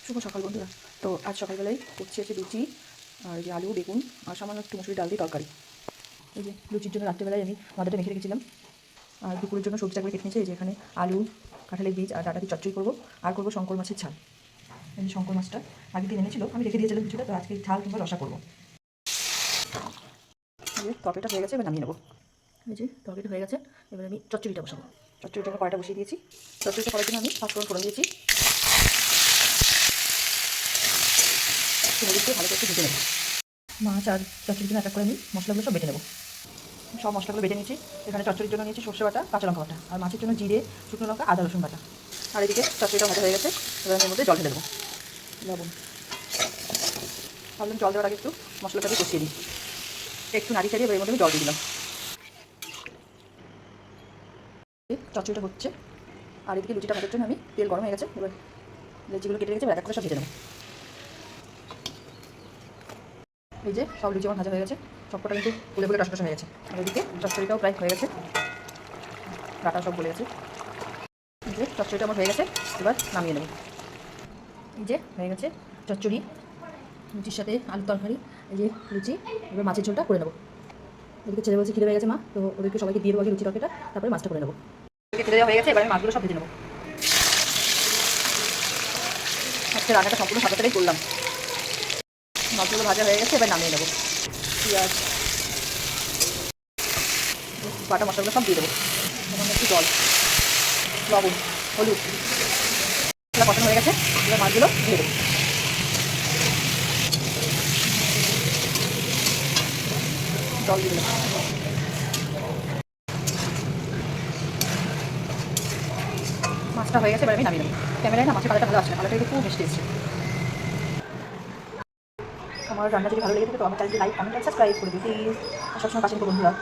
শুভ সকাল বন্ধুরা। তো আজ সকালবেলায় করছি আছে লুচি আর যে আলু বেগুন আর সামান্য একটু মুসুরি ডাল দিয়ে তরকারি। এই যে লুচির জন্য রাত্রেবেলায় আমি মাদাটা মেখে রেখেছিলাম, আর দুপুরের জন্য সবজিটা করে কেটে নিয়েছি। এই যে এখানে আলু, কাঁঠালের বীজ আর ডাটা দিয়ে চচ্চড়ি করবো, আর করবো শঙ্কর মাছের ঝাল। এই যে শঙ্কর মাছটা আগের দিন এনেছিল, আমি রেখে দিয়েছিলাম কিছুটা, তো আজকে ঝাল কিংবা রসা করবো। এই যে তরকারিটা হয়ে গেছে, এবার নামিয়ে নেবো। এই যে তরকারিটা হয়ে গেছে, এবার আমি চচ্চড়িটা বসাবো। চচ্চড়িটা কড়াইটা বসিয়ে দিয়েছি। চচ্চড়িটা করার জন্য আমি পাঁচফোড়ন ফোড়ন দিয়েছি। হলুদ দিয়ে ভালো করে ভেজে নেবো। মাছ আর চচ্চড়ির জন্য এক এক করে আমি মশলাগুলো সব বেটে নেবো। সব মশলাগুলো বেটে নিয়েছি। এখানে চচ্চড়ির জন্য নিয়েছি সর্ষে বাটা, কাঁচা লঙ্কা বাটা, আর মাছের জন্য জিরে, শুকনো লঙ্কা, আদা রসুন বাটা। আর এদিকে চচ্চড়িটা ভাজা হয়ে গেছে, এবার এর মধ্যে জল ঢেলে দেবো, লবণ। ভাবলাম জল দেওয়ার আগে একটু মশলাটাকে কষিয়ে দিই। একটু নাড়ি ছাড়িয়ে এবার এর মধ্যে আমি জল দিয়ে দিলাম। চচ্চড়িটা হচ্ছে, আর এদিকে লুচিটা ভাজার জন্য আমি তেল গরম হয়ে গেছে। এবার লুচিগুলো কেটে রেখেছি, এবার এক করে সব ভেজে নেবো। এই যে সব লুচি আমার ভাজা হয়ে গেছে, সবকটা কিন্তু ফুলে ফুলে টসটস হয়ে গেছে। আর এদিকে চচ্চড়িটাও প্রায় হয়ে গেছে, ডাটা সব গলে গেছে। এই যে চচ্চড়িটা আমার হয়ে গেছে, এবার নামিয়ে নেব। এই যে হয়ে গেছে চচ্চড়ি, লুচির সাথে আলুর তরকারি। এই যে লুচি, এবার মাছের ঝোলটা করে নেবো। এদিকে ছেলে বলছে খিদে হয়ে গেছে মা, তো ওদেরকে সবাইকে দিয়ে দেবো আগে লুচি তরকারিটা, তারপরে মাছটা করে নেবো। এদিকে খিদে দেওয়া হয়ে গেছে, এবার আমি মাছগুলো সব ভেজে নেবো। আজকে রান্নাটা সম্পূর্ণ সাদা তেলেই করলাম। মাছগুলো ভাজা হয়ে গেছে, এবার নামিয়ে নেবো। পেঁয়াজ, বাটা মশলাগুলো সব দিয়ে দেবো। সামান্য একটু জল, লবণ, হলুদ, মশলা কষানো হয়ে গেছে, এবার মাছগুলো দিয়ে দেবো। জল দিয়ে দিলাম। মাছটা হয়ে গেছে, এবার আমি নামিয়ে নেবো। ক্যামেরায় না মাছের কালারটা ভালো আসছে না, কালারটা একটু খুব মিষ্টি এসেছে। আমার রান্না যদি ভালো লেগে থাকে তো আমার চ্যানেলটি লাইক, কমেন্ট আর সাবস্ক্রাইব করে দিই প্লিজ। সবসময় পাশে বন্ধুরা।